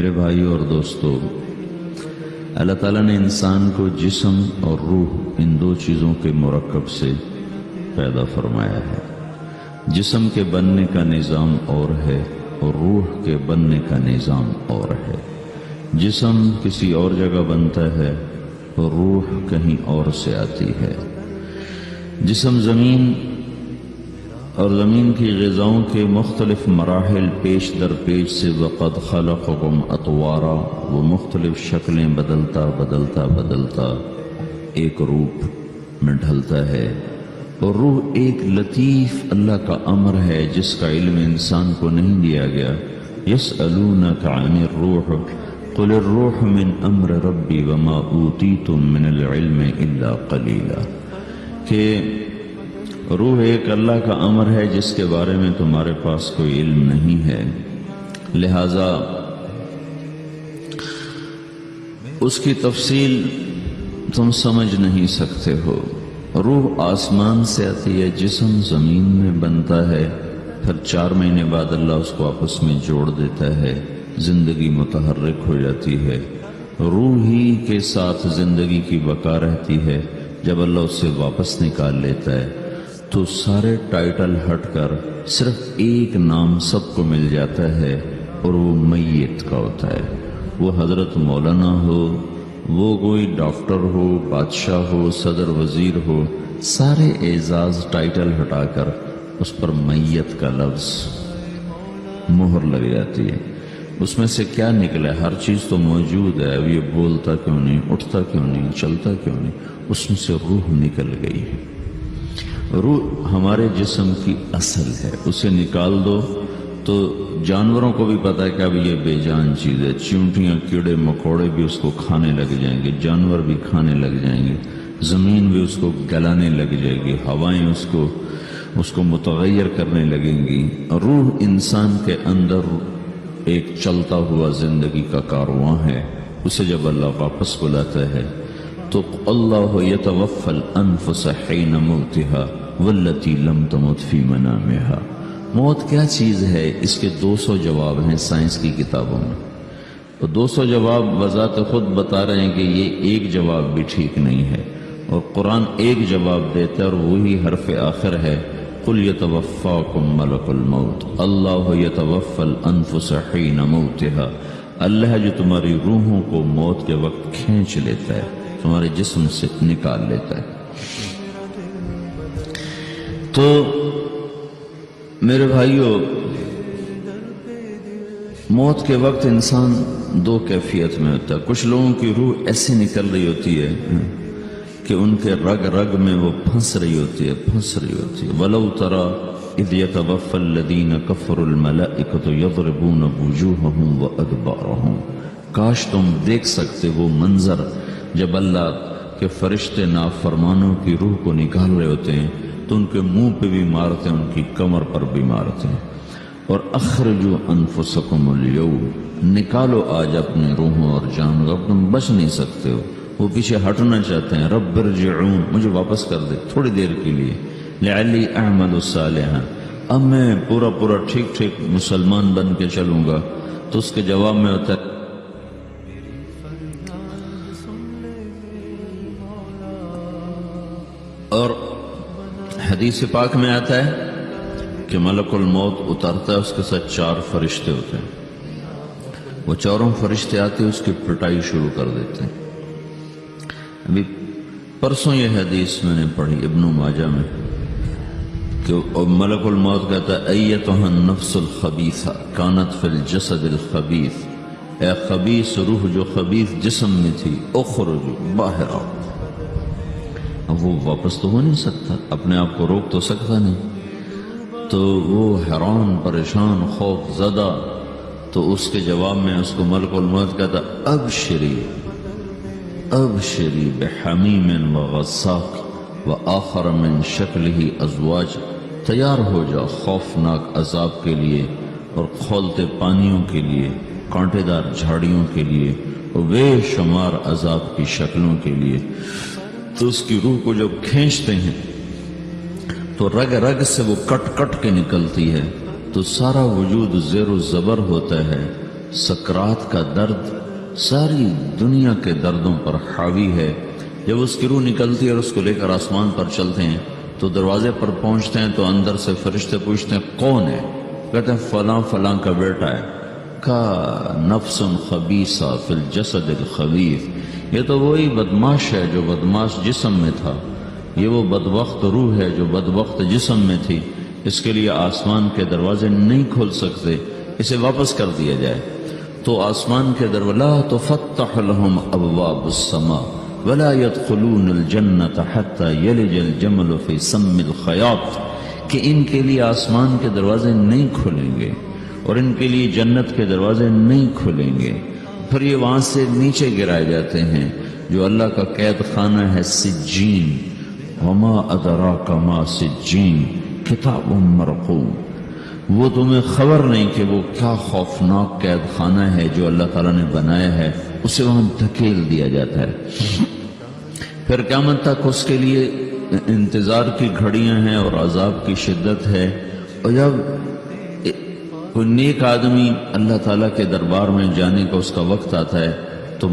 میرے بھائیوں اور دوستو، اللہ تعالیٰ نے انسان کو جسم اور روح ان دو چیزوں کے مرکب سے پیدا فرمایا ہے۔ جسم کے بننے کا نظام اور ہے اور روح کے بننے کا نظام اور ہے۔ جسم کسی اور جگہ بنتا ہے اور روح کہیں اور سے آتی ہے۔ جسم زمین اور زمین کی غذاؤں کے مختلف مراحل پیش در پیش سے وقد خلقکم اطوارا، وہ مختلف شکلیں بدلتا بدلتا بدلتا ایک روپ میں ڈھلتا ہے، اور روح ایک لطیف اللہ کا امر ہے جس کا علم انسان کو نہیں دیا گیا۔ یسألونک عن الروح قل الروح من امر ربی وما اوتیتم من العلم الا قلیلا، کہ روح ایک اللہ کا امر ہے جس کے بارے میں تمہارے پاس کوئی علم نہیں ہے، لہذا اس کی تفصیل تم سمجھ نہیں سکتے ہو۔ روح آسمان سے آتی ہے، جسم زمین میں بنتا ہے، پھر 4 مہینے بعد اللہ اس کو آپس میں جوڑ دیتا ہے، زندگی متحرک ہو جاتی ہے۔ روح ہی کے ساتھ زندگی کی بقا رہتی ہے۔ جب اللہ اس سے واپس نکال لیتا ہے تو سارے ٹائٹل ہٹ کر صرف ایک نام سب کو مل جاتا ہے، اور وہ میت کا ہوتا ہے۔ وہ حضرت مولانا ہو، وہ کوئی ڈاکٹر ہو، بادشاہ ہو، صدر وزیر ہو، سارے اعزاز ٹائٹل ہٹا کر اس پر میت کا لفظ مہر لگ جاتی ہے۔ اس میں سے کیا نکلا ہے؟ ہر چیز تو موجود ہے، اب یہ بولتا کیوں نہیں، اٹھتا کیوں نہیں، چلتا کیوں نہیں؟ اس میں سے روح نکل گئی ہے۔ روح ہمارے جسم کی اصل ہے، اسے نکال دو تو جانوروں کو بھی پتا ہے کہ اب یہ بے جان چیز ہے۔ چیونٹیاں، کیڑے مکوڑے بھی اس کو کھانے لگ جائیں گے، جانور بھی کھانے لگ جائیں گے، زمین بھی اس کو گلانے لگ جائے گی، ہوائیں اس کو متغیر کرنے لگیں گی۔ روح انسان کے اندر ایک چلتا ہوا زندگی کا کارواں ہے۔ اسے جب اللہ واپس بلاتا ہے تو اللہ یتوفی الانفس حین موتها والتی لم تمت فی منامها۔ موت کیا چیز ہے؟ اس کے 200 جواب ہیں سائنس کی کتابوں میں، اور 200 جواب بذات خود بتا رہے ہیں کہ یہ ایک جواب بھی ٹھیک نہیں ہے، اور قرآن ایک جواب دیتا ہے اور وہی حرف آخر ہے، قل یتوفاکم ملک الموت اللہ یتوفی الانفس حین موتها۔ اللہ ہے جو تمہاری روحوں کو موت کے وقت کھینچ لیتا ہے، تمہارے جسم سے نکال لیتا ہے۔ تو میرے بھائیوں، موت کے وقت انسان 2 کیفیت میں ہوتا ہے۔ کچھ لوگوں کی روح ایسے نکل رہی ہوتی ہے کہ ان کے رگ رگ میں وہ پھنس رہی ہوتی ہے۔ وَلَوْ تَرَى إِذْ يَتَوَفَّى الَّذِينَ كَفَرُوا الْمَلَائِكَةُ يَضْرِبُونَ وُجُوهَهُمْ وَأَدْبَارَهُمْ۔ کاش تم دیکھ سکتے وہ منظر جب اللہ کے فرشتے نافرمانوں کی روح کو نکال رہے ہوتے ہیں تو ان کے منہ پہ بھی مارتے ہیں، ان کی کمر پر بھی مارتے ہیں۔ اور اخرجوا انفسکم اليوم، نکالو آج اپنے روحوں اور جان، اب تم بچ نہیں سکتے ہو۔ وہ پیچھے ہٹنا چاہتے ہیں، رب ارجعون، مجھے واپس کر دے تھوڑی دیر کے لیے، لعلی اعمل صالحا، اب میں پورا ٹھیک مسلمان بن کے چلوں گا۔ تو اس کے جواب میں ہوتا ہے اور حدیث پاک میں آتا ہے کہ ملک الموت اترتا ہے، اس کے ساتھ 4 فرشتے ہوتے ہیں۔ وہ 4 فرشتے آتے اس کی پٹائی شروع کر دیتے ہیں۔ ابھی پرسوں یہ حدیث میں نے پڑھی ابن ماجہ میں کہ ملک الموت کہتا ہے ایتھا النفس الخبیثہ کانت فی الجسد الخبیث، اے خبیث روح جو خبیث جسم میں تھی، اخرج، باہر آؤ۔ اب وہ واپس تو ہو نہیں سکتا، اپنے آپ کو روک تو سکتا نہیں، تو وہ حیران، پریشان، خوف زدہ، تو اس کے جواب میں اس کو ملک الموت کہتا ابشری بحمیم وغساق وآخر من شکلہ ازواج، تیار ہو جا خوفناک عذاب کے لیے اور کھولتے پانیوں کے لیے، کانٹے دار جھاڑیوں کے لیے، اور بے شمار عذاب کی شکلوں کے لیے۔ تو اس کی روح کو جب کھینچتے ہیں تو رگ رگ سے وہ کٹ کٹ کے نکلتی ہے، تو سارا وجود زیر و زبر ہوتا ہے، سکرات کا درد ساری دنیا کے دردوں پر حاوی ہے۔ جب اس کی روح نکلتی ہے اور اس کو لے کر آسمان پر چلتے ہیں تو دروازے پر پہنچتے ہیں تو اندر سے فرشتے پوچھتے ہیں کون ہے؟ کہتے ہیں فلاں فلاں کا بیٹا ہے۔ کا نفس خبیثہ فی الجسد الخبیث، یہ تو وہی بدماش ہے جو بدماش جسم میں تھا، یہ وہ بدبخت روح ہے جو بدبخت جسم میں تھی، اس کے لیے آسمان کے دروازے نہیں کھول سکتے، اسے واپس کر دیا جائے۔ تو آسمان کے دروازے لا تفتح لهم ابواب السماء ولا يدخلون الجنة حتى يلج الجمل في سم الخياط، کہ ان کے لیے آسمان کے دروازے نہیں کھلیں گے اور ان کے لیے جنت کے دروازے نہیں کھلیں گے، پھر یہ وہاں سے نیچے گرائے جاتے ہیں جو اللہ کا قید خانہ ہے سجین۔ وما ادراک ما سجین کتاب مرقوم، وہ تمہیں خبر نہیں کہ وہ کیا خوفناک قید خانہ ہے جو اللہ تعالیٰ نے بنایا ہے، اسے وہاں دھکیل دیا جاتا ہے۔ پھر قیامت تک اس کے لیے انتظار کی گھڑیاں ہیں اور عذاب کی شدت ہے۔ اور جب کوئی نیک آدمی اللہ تعالیٰ کے دربار میں جانے کا اس کا وقت آتا ہے تو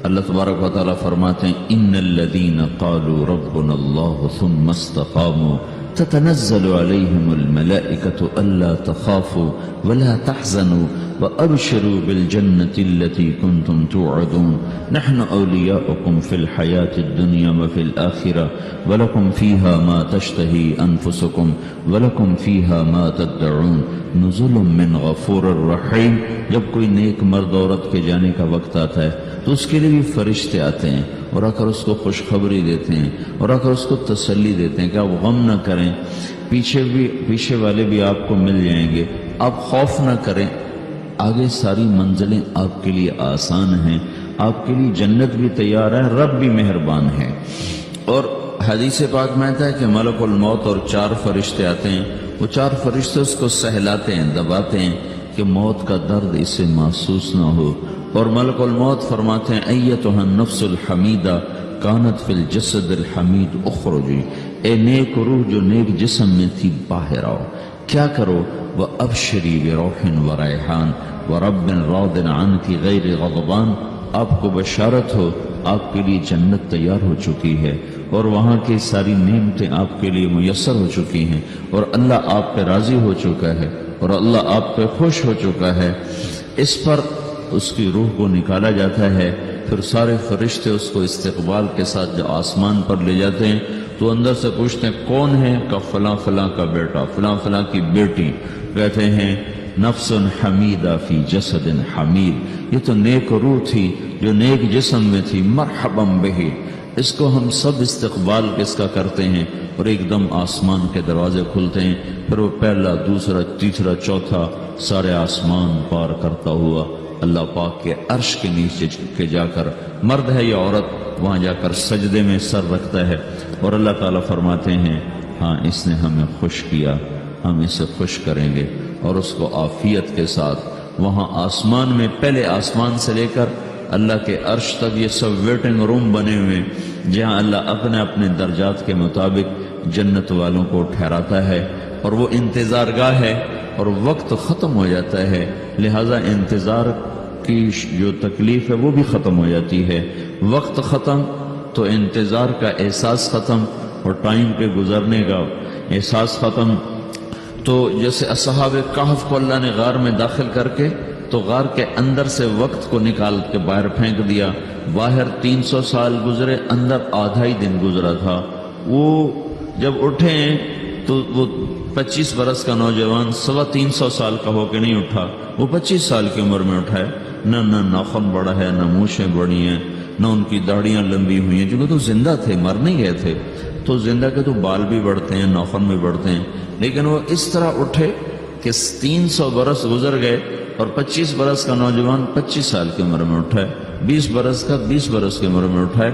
اللہ تبارک و تعالیٰ فرماتے ہیں ان الذین قالوا ربنا اللہ ثم استقاموا تتنزل علیہم الملائکۃ الا تخافوا ولا تحزنوا وابشروا بالجنة التي كنتم توعدون نحن اولیاؤکم فی الحیاة الدنیا وفی الآخرة ولکم فیہا ما تشتہی انفسکم ولکم فیہا ما تدعون نزل من غفور الرحیم۔ جب کوئی نیک مرد عورت کے جانے کا وقت آتا ہے تو اس کے لیے بھی فرشتے آتے ہیں اور آ کر اس کو خوشخبری دیتے ہیں اور آ کر اس کو تسلی دیتے ہیں کہ آپ غم نہ کریں، پیچھے والے بھی آپ کو مل جائیں گے، آپ خوف نہ کریں، آگے ساری منزلیں آپ کے لیے آسان ہیں، آپ کے لیے جنت بھی تیار ہے، رب بھی مہربان ہے۔ اور حدیث پاک میں آتا ہے کہ ملک الموت اور 4 فرشتے آتے ہیں، وہ 4 فرشتے اس کو سہلاتے ہیں، دباتے ہیں کہ موت کا درد اسے محسوس نہ ہو۔ اور ملک الموت فرماتے ہیں ایتھا النفس الحمیدہ کانت فی الجسد الحمید اخرجی، اے نیک روح جو نیک جسم میں تھی باہر آؤ، کیا کرو؟ وَأَبْشِرِي بِرَوْحٍ وَرَيْحَانٍ وَرَبٍّ رَاضٍ عَنْكِ غَيْرِ غَضْبَانٍ، آپ کو بشارت ہو آپ کے لیے جنت تیار ہو چکی ہے اور وہاں کی ساری نعمتیں آپ کے لیے میسر ہو چکی ہیں اور اللہ آپ پہ راضی ہو چکا ہے اور اللہ آپ پہ خوش ہو چکا ہے۔ اس پر اس کی روح کو نکالا جاتا ہے، پھر سارے فرشتے اس کو استقبال کے ساتھ جو آسمان پر لے جاتے ہیں تو اندر سے پوچھتے ہیں کون ہے؟ کہ فلاں فلاں کا بیٹا، فلاں فلاں کی بیٹی۔ کہتے ہیں نفس حمیدہ فی جسد حمید، یہ تو نیک روح تھی جو نیک جسم میں تھی، مرحبا بہ، اس کو ہم سب استقبال کس کا کرتے ہیں اور ایک دم آسمان کے دروازے کھلتے ہیں، پھر وہ پہلا دوسرا تیسرا چوتھا سارے آسمان پار کرتا ہوا اللہ پاک کے عرش کے نیچے کے جا کر، مرد ہے یا عورت، وہاں جا کر سجدے میں سر رکھتا ہے اور اللہ تعالیٰ فرماتے ہیں ہاں اس نے ہمیں خوش کیا، ہم اسے خوش کریں گے، اور اس کو عافیت کے ساتھ وہاں آسمان میں، پہلے آسمان سے لے کر اللہ کے عرش تک یہ سب ویٹنگ روم بنے ہوئے جہاں اللہ اپنے اپنے درجات کے مطابق جنت والوں کو ٹھہراتا ہے، اور وہ انتظار گاہ ہے اور وقت ختم ہو جاتا ہے، لہذا انتظار کی جو تکلیف ہے وہ بھی ختم ہو جاتی ہے۔ وقت ختم تو انتظار کا احساس ختم اور ٹائم کے گزرنے کا احساس ختم۔ تو جیسے اصحاب کہف کو اللہ نے غار میں داخل کر کے تو غار کے اندر سے وقت کو نکال کے باہر پھینک دیا، باہر 300 سال گزرے، اندر آدھا ہی دن گزرا تھا۔ وہ جب اٹھے تو وہ 25 برس کا نوجوان 325 سال کا ہو کے نہیں اٹھا، وہ 25 سال کی عمر میں اٹھا ہے، نہ ناخن بڑا ہے، نہ مونچھیں بڑی ہیں، نہ ان کی داڑیاں لمبی ہوئی ہیں، چونکہ تو زندہ تھے، مر نہیں گئے تھے، تو زندہ کے تو بال بھی بڑھتے ہیں، ناخن بھی بڑھتے ہیں، لیکن وہ اس طرح اٹھے کہ 300 برس گزر گئے اور 25 برس کا نوجوان 25 سال کی عمر میں اٹھا ہے، 20 برس کا 20 برس کی عمر میں اٹھا ہے،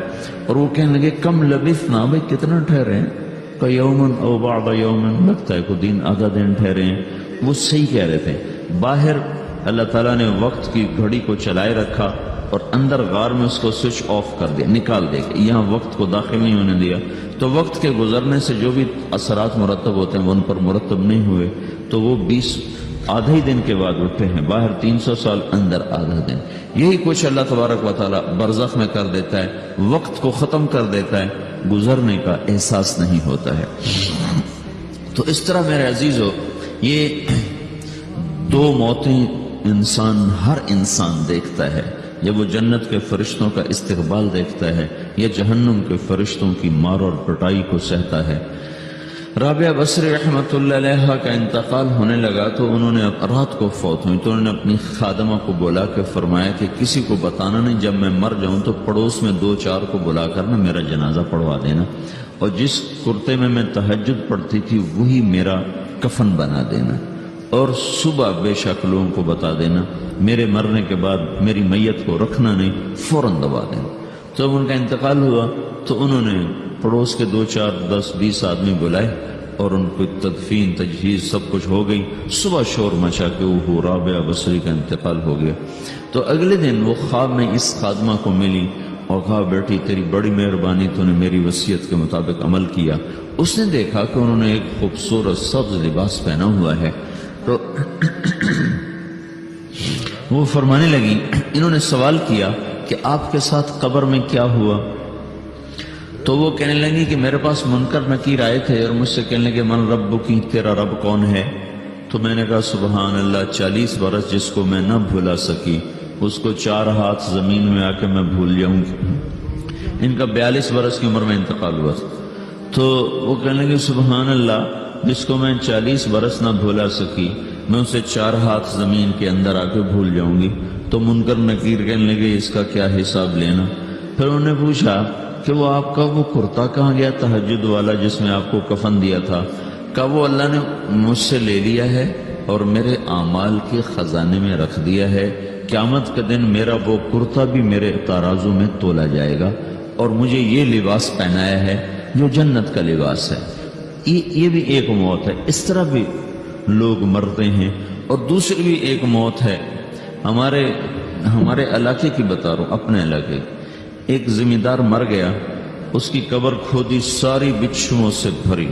اور وہ کہنے لگے کم لبثنا، بھائی کتنا ٹھہرے ہیں؟ کہ یومن او بعض یومن، لگتا ہے کوئی دن آدھا دن ٹھہرے ہیں۔ وہ صحیح کہہ رہے تھے، باہر اللہ تعالیٰ نے وقت کی گھڑی کو چلائے رکھا اور اندر غار میں اس کو سوئچ آف کر دیا، نکال دیا، یہاں وقت کو داخل نہیں ہونے دیا، تو وقت کے گزرنے سے جو بھی اثرات مرتب ہوتے ہیں وہ ان پر مرتب نہیں ہوئے، تو وہ آدھے ہی دن کے بعد اٹھے ہیں، باہر 300 سال، اندر آدھا دن. یہی کچھ اللہ تبارک و تعالیٰ برزخ میں کر دیتا ہے، وقت کو ختم کر دیتا ہے، گزرنے کا احساس نہیں ہوتا ہے. تو اس طرح میرے عزیزو، یہ دو موتیں ہر انسان دیکھتا ہے. جب وہ جنت کے فرشتوں کا استقبال دیکھتا ہے یا جہنم کے فرشتوں کی مار اور پٹائی کو سہتا ہے. رابعہ بصری رحمۃ اللہ علیہ کا انتقال ہونے لگا تو انہوں نے رات کو فوت ہوئی تو انہوں نے اپنی خادمہ کو بلا کے فرمایا کہ کسی کو بتانا نہیں، جب میں مر جاؤں تو پڑوس میں 2-4 کو بلا کر نا میرا جنازہ پڑھوا دینا، اور جس کرتے میں تہجد پڑھتی تھی وہی میرا کفن بنا دینا، اور صبح بے شک لوگوں کو بتا دینا، میرے مرنے کے بعد میری میت کو رکھنا نہیں، فوراً دبا دینا. جب ان کا انتقال ہوا تو انہوں نے پڑوس کے 2-4-10-20 آدمی بلائے اور ان کو تدفین تجہیز سب کچھ ہو گئی. صبح شور مچا کہ وہ رابعہ بصری کا انتقال ہو گیا. تو اگلے دن وہ خواب میں اس خادمہ کو ملی اور کہا بیٹی تیری بڑی مہربانی، تو نے میری وصیت کے مطابق عمل کیا. اس نے دیکھا کہ انہوں نے ایک خوبصورت سبز لباس پہنا ہوا ہے. تو وہ فرمانے لگی، انہوں نے سوال کیا کہ آپ کے ساتھ قبر میں کیا ہوا؟ تو وہ کہنے لگی کہ میرے پاس منکر نکیر آئے تھے اور مجھ سے کہنے لگے من رب کی، تیرا رب کون ہے؟ تو میں نے کہا سبحان اللہ، 40 برس جس کو میں نہ بھولا سکی اس کو 4 ہاتھ زمین میں آ کے میں بھول جاؤں گی. ان کا 42 برس کی عمر میں انتقال ہوا. تو وہ کہنے لگے سبحان اللہ، جس کو میں 40 برس نہ بھولا سکی میں اسے 4 ہاتھ زمین کے اندر آ کے بھول جاؤں گی. تو منکر نکیر کہنے لگے اس کا کیا حساب لینا؟ پھر انہوں نے پوچھا کہ وہ آپ کا وہ کرتا کہاں گیا تہجد والا جس میں آپ کو کفن دیا تھا؟ کہا وہ اللہ نے مجھ سے لے لیا ہے اور میرے اعمال کے خزانے میں رکھ دیا ہے. قیامت کے دن میرا وہ کرتا بھی میرے ترازو میں تولا جائے گا اور مجھے یہ لباس پہنایا ہے جو جنت کا لباس ہے. یہ بھی ایک موت ہے. اس طرح بھی لوگ مرتے ہیں. اور دوسری بھی ایک موت ہے، ہمارے علاقے کی بتا رہا ہوں، اپنے علاقے. ایک زمیندار مر گیا، اس کی قبر کھودی، ساری بچھوؤں سے بھری،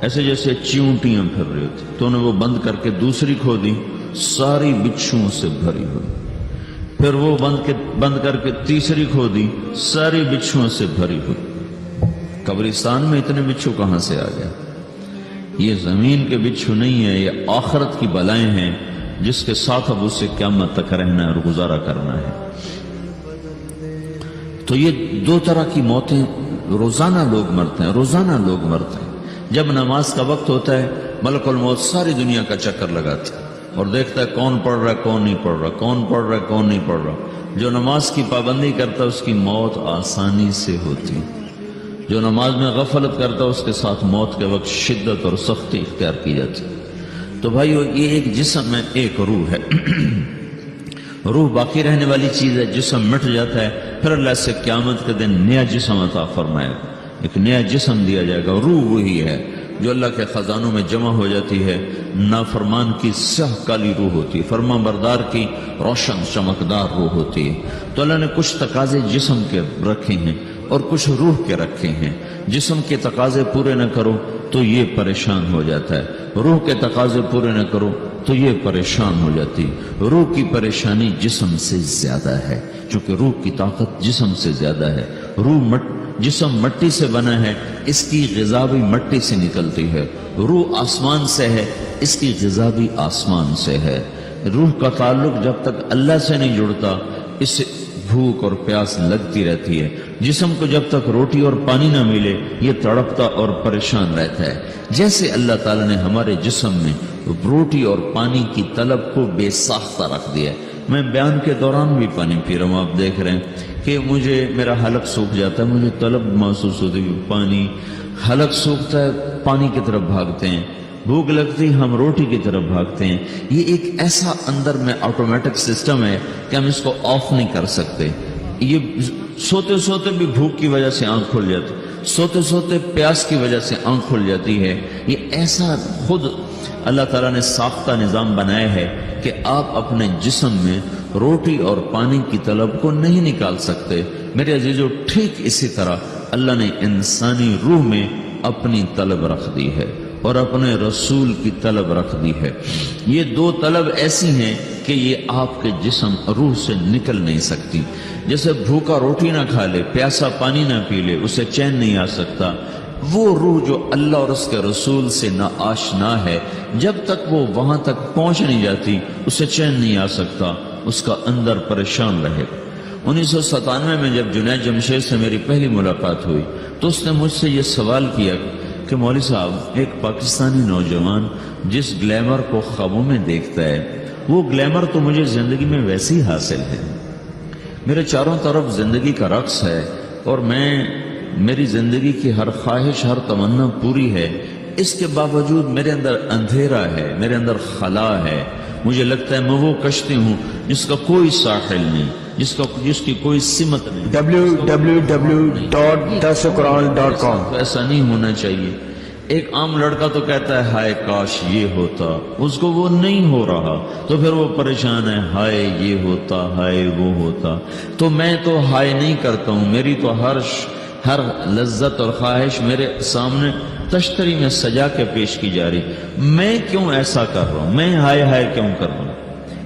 ایسے جیسے چیونٹیاں پھر رہی ہوتی. تو انہیں وہ بند کر کے دوسری کھودی، ساری بچھوؤں سے بھری ہوئی. پھر وہ بند کر کے تیسری کھودی، ساری بچھوؤں سے بھری ہوئی. قبرستان میں اتنے بچھو کہاں سے آ گیا؟ یہ زمین کے بچھو نہیں ہے، یہ آخرت کی بلائیں ہیں جس کے ساتھ اب اسے قیامت تک رہنا ہے اور گزارا کرنا ہے. تو یہ 2 طرح کی موتیں روزانہ لوگ مرتے ہیں، روزانہ لوگ مرتے ہیں. جب نماز کا وقت ہوتا ہے ملک الموت ساری دنیا کا چکر لگاتا ہے اور دیکھتا ہے کون پڑھ رہا ہے کون نہیں پڑھ رہا، کون پڑھ رہا ہے کون نہیں پڑھ رہا. جو نماز کی پابندی کرتا ہے اس کی موت آسانی سے ہوتی، جو نماز میں غفلت کرتا ہے اس کے ساتھ موت کے وقت شدت اور سختی اختیار کی جاتی. تو بھائیو، یہ ایک جسم ہے، ایک روح ہے. روح باقی رہنے والی چیز ہے، جسم مٹ جاتا ہے، پھر اللہ سے قیامت کے دن نیا جسم عطا فرمائے گا، ایک نیا جسم دیا جائے گا. روح وہی ہے جو اللہ کے خزانوں میں جمع ہو جاتی ہے. نافرمان کی سیاہ کالی روح ہوتی ہے، فرما بردار کی روشن چمکدار روح ہوتی ہے. تو اللہ نے کچھ تقاضے جسم کے رکھے ہیں اور کچھ روح کے رکھے ہیں. جسم کے تقاضے پورے نہ کرو تو یہ پریشان ہو جاتا ہے، روح کے تقاضے پورے نہ کرو تو یہ پریشان ہو جاتی. روح کی پریشانی جسم سے زیادہ ہے چونکہ روح کی طاقت جسم سے زیادہ ہے. جسم مٹی سے بنا ہے، اس کی غذا بھی مٹی سے نکلتی ہے. روح آسمان سے ہے، اس کی غذا بھی آسمان سے ہے. روح کا تعلق جب تک اللہ سے نہیں جڑتا اس سے بھوک اور پیاس لگتی رہتی ہے. جسم کو جب تک روٹی اور پانی نہ ملے یہ تڑپتا اور پریشان رہتا ہے. جیسے اللہ تعالیٰ نے ہمارے جسم میں روٹی اور پانی کی طلب کو بے ساختہ رکھ دیا ہے. میں بیان کے دوران بھی پانی پی رہا ہوں، آپ دیکھ رہے ہیں کہ میرا حلق سوکھ جاتا ہے، مجھے طلب محسوس ہوتی ہے پانی. حلق سوکھتا ہے پانی کی طرف بھاگتے ہیں، بھوک لگتی ہم روٹی کی طرف بھاگتے ہیں. یہ ایک ایسا اندر میں آٹومیٹک سسٹم ہے کہ ہم اس کو آف نہیں کر سکتے. یہ سوتے سوتے بھی بھوک کی وجہ سے آنکھ کھل جاتی، سوتے سوتے پیاس کی وجہ سے آنکھ کھل جاتی ہے. یہ ایسا خود اللہ تعالیٰ نے ساختہ نظام بنایا ہے کہ آپ اپنے جسم میں روٹی اور پانی کی طلب کو نہیں نکال سکتے. میرے عزیزو، ٹھیک اسی طرح اللہ نے انسانی روح میں اپنی طلب رکھ دی ہے. اور اپنے رسول کی طلب رکھ دی ہے۔ یہ دو طلب ایسی ہیں کہ یہ آپ کے جسم روح سے نکل نہیں سکتی۔ جیسے بھوکا روٹی نہ کھا لے، پیاسا پانی نہ پی لے، اسے چین نہیں آ سکتا، وہ روح جو اللہ اور اس کے رسول سے نا آشنا ہے، جب تک وہ وہاں تک پہنچ نہیں جاتی اسے چین نہیں آ سکتا، اس کا اندر پریشان رہے گا۔ 1997 میں جب جنید جمشید سے میری پہلی ملاقات ہوئی تو اس نے مجھ سے یہ سوال کیا کہ مولوی صاحب، ایک پاکستانی نوجوان جس گلیمر کو خوابوں میں دیکھتا ہے، وہ گلیمر تو مجھے زندگی میں ویسے ہی حاصل ہے، میرے چاروں طرف زندگی کا رقص ہے، اور میری زندگی کی ہر خواہش، ہر تمنا پوری ہے، اس کے باوجود میرے اندر اندھیرا ہے، میرے اندر خلا ہے، مجھے لگتا ہے میں وہ کشتی ہوں جس کا کوئی ساحل نہیں، جس کی کوئی سمت نہیں۔ www.darsulquran.com ایسا نہیں ہونا چاہیے۔ ایک عام لڑکا تو کہتا ہے ہائے کاش یہ ہوتا، اس کو وہ نہیں ہو رہا تو پھر وہ پریشان ہے، ہائے یہ ہوتا، ہائے وہ ہوتا۔ تو میں تو ہائے نہیں کرتا ہوں، میری تو ہر لذت اور خواہش میرے سامنے تشتری میں سجا کے پیش کی جا رہی، میں کیوں ایسا کر رہا ہوں؟ میں ہائے ہائے کیوں کر رہا ہوں؟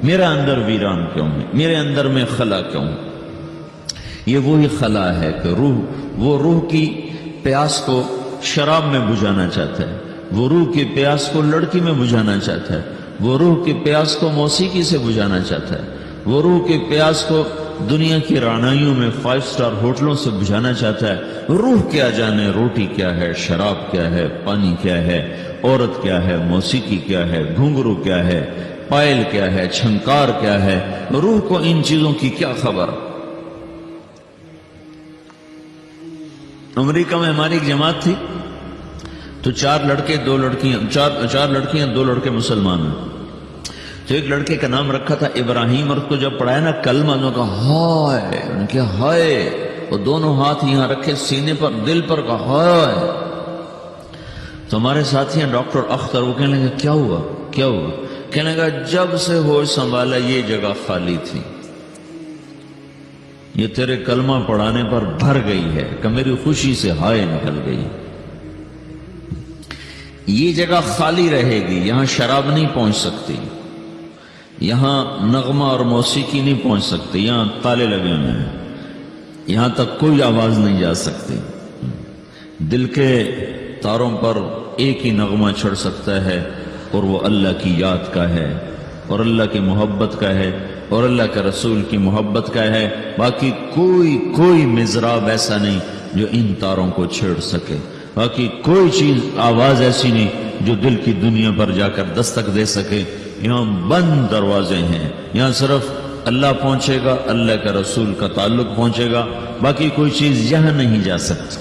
میرا اندر ویران کیوں ہے؟ میرے اندر میں خلا کیوں؟ یہ وہی خلا ہے کہ وہ روح کی پیاس کو شراب میں بجھانا چاہتا ہے، وہ روح کی پیاس کو لڑکی میں بجھانا چاہتا ہے، وہ روح کی پیاس کو موسیقی سے بجھانا چاہتا ہے، وہ روح کی پیاس کو دنیا کی رعنائیوں میں 5 اسٹار ہوٹلوں سے بجھانا چاہتا ہے۔ روح کیا جانے روٹی کیا ہے، شراب کیا ہے، پانی کیا ہے، عورت کیا ہے، موسیقی کیا ہے، گھنگرو کیا ہے، پائل کیا ہے، چھنکار کیا ہے، روح کو ان چیزوں کی کیا خبر؟ امریکہ میں ہماری ایک جماعت تھی تو 4 لڑکیاں 2 لڑکے مسلمان ہیں، تو ایک لڑکے کا نام رکھا تھا ابراہیم، اور اس کو جب پڑھایا نا کلمہ، انہوں نے کہا ہائے، انہوں نے کہا ہائے، وہ دونوں ہاتھ یہاں رکھے سینے پر، دل پر، کہا ہائے۔ تو ہمارے ساتھی ہیں ڈاکٹر اختر، وہ کہنے لگا کیا ہوا؟ کہنے لگا جب سے ہوش سنبھالا یہ جگہ خالی تھی، یہ تیرے کلمہ پڑھانے پر بھر گئی ہے کہ میری خوشی سے ہائے نکل گئی۔ یہ جگہ خالی رہے گی، یہاں شراب نہیں پہنچ سکتی، یہاں نغمہ اور موسیقی نہیں پہنچ سکتی، یہاں تالے لگے ہوئے ہیں، یہاں تک کوئی آواز نہیں جا سکتی۔ دل کے تاروں پر ایک ہی نغمہ چڑھ سکتا ہے، اور وہ اللہ کی یاد کا ہے، اور اللہ کی محبت کا ہے، اور اللہ کے رسول کی محبت کا ہے۔ باقی کوئی مضراب ایسا نہیں جو ان تاروں کو چھیڑ سکے، باقی کوئی چیز، آواز ایسی نہیں جو دل کی دنیا پر جا کر دستک دے سکے۔ یہاں بند دروازے ہیں، یہاں صرف اللہ پہنچے گا، اللہ کے رسول کا تعلق پہنچے گا، باقی کوئی چیز یہاں نہیں جا سکتی۔